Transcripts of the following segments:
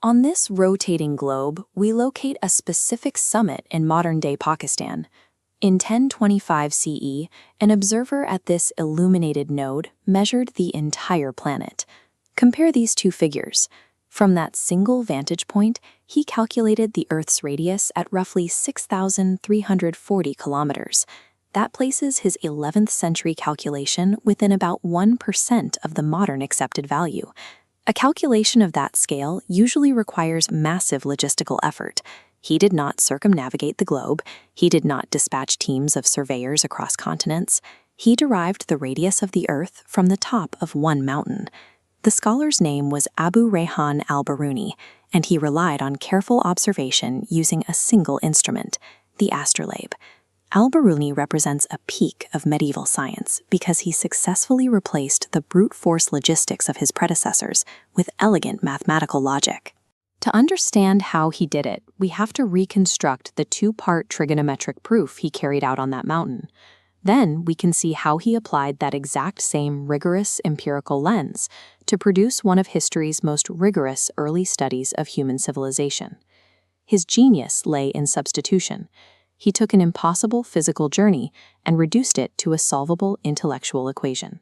On this rotating globe, we locate a specific summit in modern-day Pakistan. In 1025 CE, an observer at this illuminated node measured the entire planet. Compare these two figures. From that single vantage point, he calculated the Earth's radius at roughly 6,340 kilometers. That places his 11th century calculation within about 1% of the modern accepted value. A calculation of that scale usually requires massive logistical effort. He did not circumnavigate the globe. He did not dispatch teams of surveyors across continents. He derived the radius of the Earth from the top of one mountain. The scholar's name was Abu Rayhan Al-Biruni, and he relied on careful observation using a single instrument, the astrolabe. Al-Biruni represents a peak of medieval science because he successfully replaced the brute force logistics of his predecessors with elegant mathematical logic. To understand how he did it, we have to reconstruct the two-part trigonometric proof he carried out on that mountain. Then we can see how he applied that exact same rigorous empirical lens to produce one of history's most rigorous early studies of human civilization. His genius lay in substitution. He took an impossible physical journey and reduced it to a solvable intellectual equation.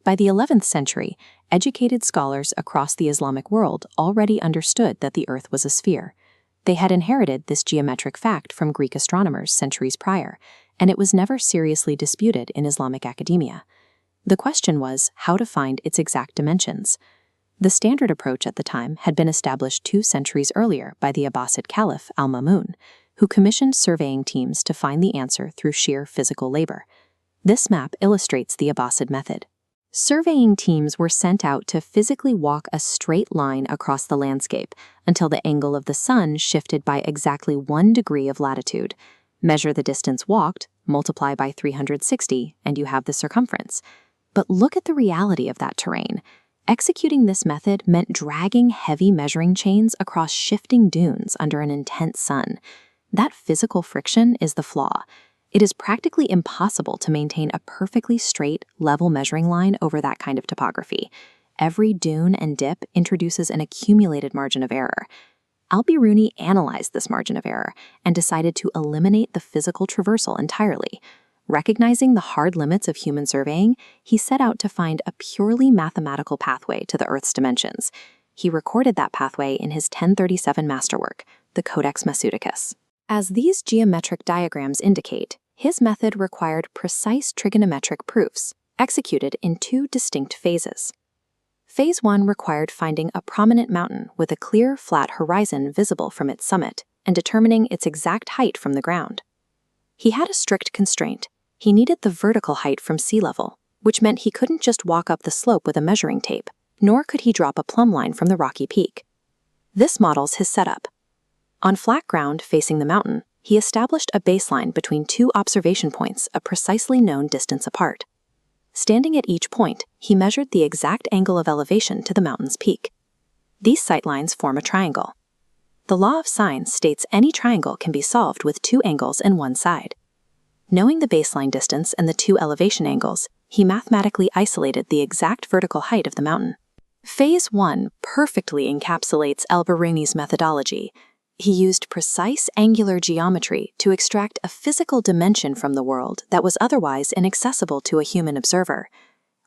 By the 11th century, educated scholars across the Islamic world already understood that the Earth was a sphere. They had inherited this geometric fact from Greek astronomers centuries prior, and it was never seriously disputed in Islamic academia. The question was how to find its exact dimensions. The standard approach at the time had been established 2 centuries earlier by the Abbasid Caliph Al-Ma'mun, who commissioned surveying teams to find the answer through sheer physical labor. This map illustrates the Abbasid method. Surveying teams were sent out to physically walk a straight line across the landscape until the angle of the sun shifted by exactly 1 degree of latitude. Measure the distance walked, multiply by 360, and you have the circumference. But look at the reality of that terrain. Executing this method meant dragging heavy measuring chains across shifting dunes under an intense sun. That physical friction is the flaw. It is practically impossible to maintain a perfectly straight, level measuring line over that kind of topography. Every dune and dip introduces an accumulated margin of error. Al-Biruni analyzed this margin of error and decided to eliminate the physical traversal entirely. Recognizing the hard limits of human surveying, he set out to find a purely mathematical pathway to the Earth's dimensions. He recorded that pathway in his 1037 masterwork, the Codex Masudicus. As these geometric diagrams indicate, his method required precise trigonometric proofs, executed in 2 distinct phases. Phase 1 required finding a prominent mountain with a clear, flat horizon visible from its summit and determining its exact height from the ground. He had a strict constraint. He needed the vertical height from sea level, which meant he couldn't just walk up the slope with a measuring tape, nor could he drop a plumb line from the rocky peak. This models his setup. On flat ground facing the mountain, he established a baseline between 2 observation points a precisely known distance apart. Standing at each point, he measured the exact angle of elevation to the mountain's peak. These sightlines form a triangle. The law of sines states any triangle can be solved with 2 angles and 1 side. Knowing the baseline distance and the 2 elevation angles, he mathematically isolated the exact vertical height of the mountain. Phase 1 perfectly encapsulates Al-Biruni's methodology. He used precise angular geometry to extract a physical dimension from the world that was otherwise inaccessible to a human observer.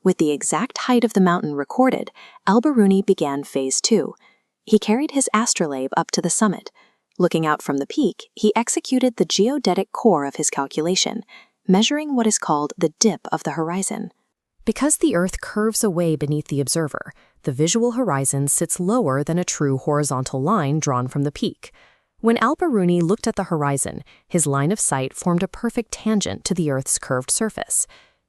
With the exact height of the mountain recorded, Al-Biruni began Phase 2. He carried his astrolabe up to the summit. Looking out from the peak, he executed the geodetic core of his calculation, measuring what is called the dip of the horizon. Because the Earth curves away beneath the observer, the visual horizon sits lower than a true horizontal line drawn from the peak. When Al-Biruni looked at the horizon, his line of sight formed a perfect tangent to the Earth's curved surface.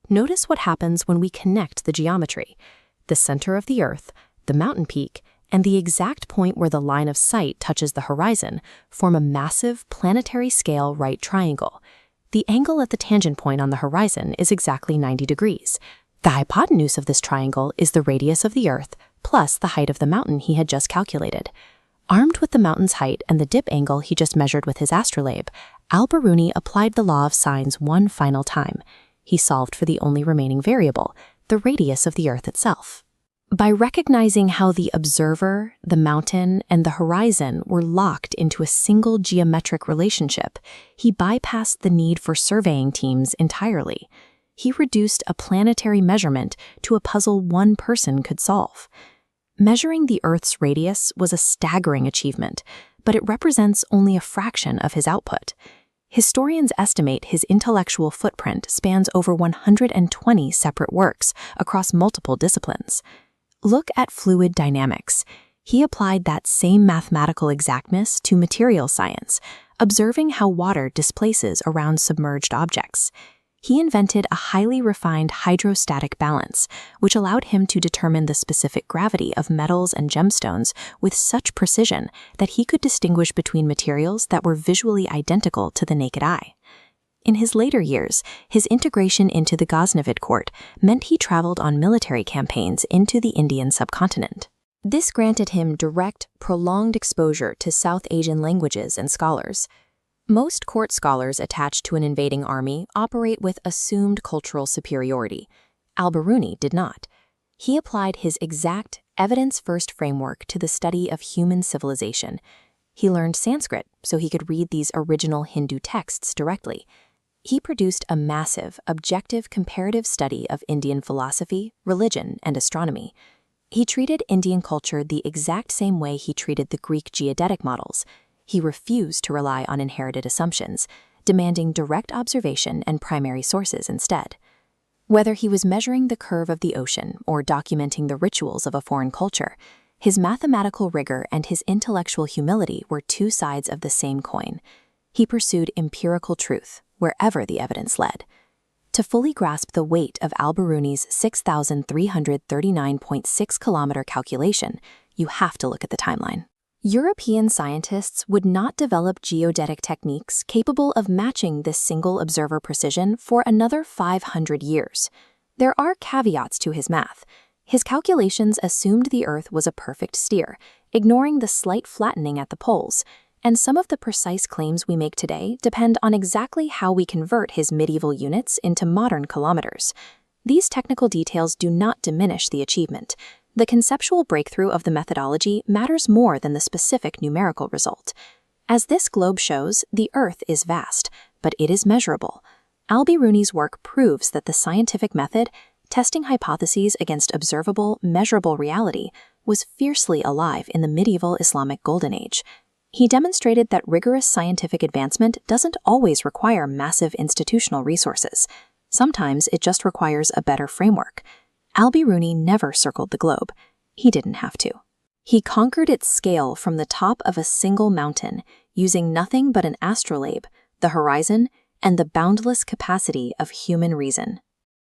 Notice what happens when we connect the geometry. The center of the Earth, the mountain peak, and the exact point where the line of sight touches the horizon form a massive planetary-scale right triangle. The angle at the tangent point on the horizon is exactly 90 degrees. The hypotenuse of this triangle is the radius of the Earth plus the height of the mountain he had just calculated. Armed with the mountain's height and the dip angle he just measured with his astrolabe, Al-Biruni applied the law of sines one final time. He solved for the only remaining variable, the radius of the Earth itself. By recognizing how the observer, the mountain, and the horizon were locked into a single geometric relationship, he bypassed the need for surveying teams entirely. He reduced a planetary measurement to a puzzle one person could solve. Measuring the Earth's radius was a staggering achievement, but it represents only a fraction of his output. Historians estimate his intellectual footprint spans over 120 separate works across multiple disciplines. Look at fluid dynamics. He applied that same mathematical exactness to material science, observing how water displaces around submerged objects. He invented a highly refined hydrostatic balance, which allowed him to determine the specific gravity of metals and gemstones with such precision that he could distinguish between materials that were visually identical to the naked eye. In his later years, his integration into the Ghaznavid court meant he traveled on military campaigns into the Indian subcontinent. This granted him direct, prolonged exposure to South Asian languages and scholars. Most court scholars attached to an invading army operate with assumed cultural superiority. Al-Biruni did not. He applied his exact, evidence-first framework to the study of human civilization. He learned Sanskrit so he could read these original Hindu texts directly. He produced a massive, objective comparative study of Indian philosophy, religion, and astronomy. He treated Indian culture the exact same way he treated the Greek geodetic models. He refused to rely on inherited assumptions, demanding direct observation and primary sources instead. Whether he was measuring the curve of the ocean or documenting the rituals of a foreign culture, his mathematical rigor and his intellectual humility were two sides of the same coin. He pursued empirical truth wherever the evidence led. To fully grasp the weight of Al-Biruni's 6,339.6-kilometer calculation, you have to look at the timeline. European scientists would not develop geodetic techniques capable of matching this single observer precision for another 500 years. There are caveats to his math. His calculations assumed the Earth was a perfect sphere, ignoring the slight flattening at the poles, and some of the precise claims we make today depend on exactly how we convert his medieval units into modern kilometers. These technical details do not diminish the achievement. The conceptual breakthrough of the methodology matters more than the specific numerical result. As this globe shows, the Earth is vast, but it is measurable. Al-Biruni's work proves that the scientific method, testing hypotheses against observable, measurable reality, was fiercely alive in the medieval Islamic Golden Age. He demonstrated that rigorous scientific advancement doesn't always require massive institutional resources. Sometimes it just requires a better framework. Al-Biruni never circled the globe. He didn't have to. He conquered its scale from the top of a single mountain, using nothing but an astrolabe, the horizon, and the boundless capacity of human reason.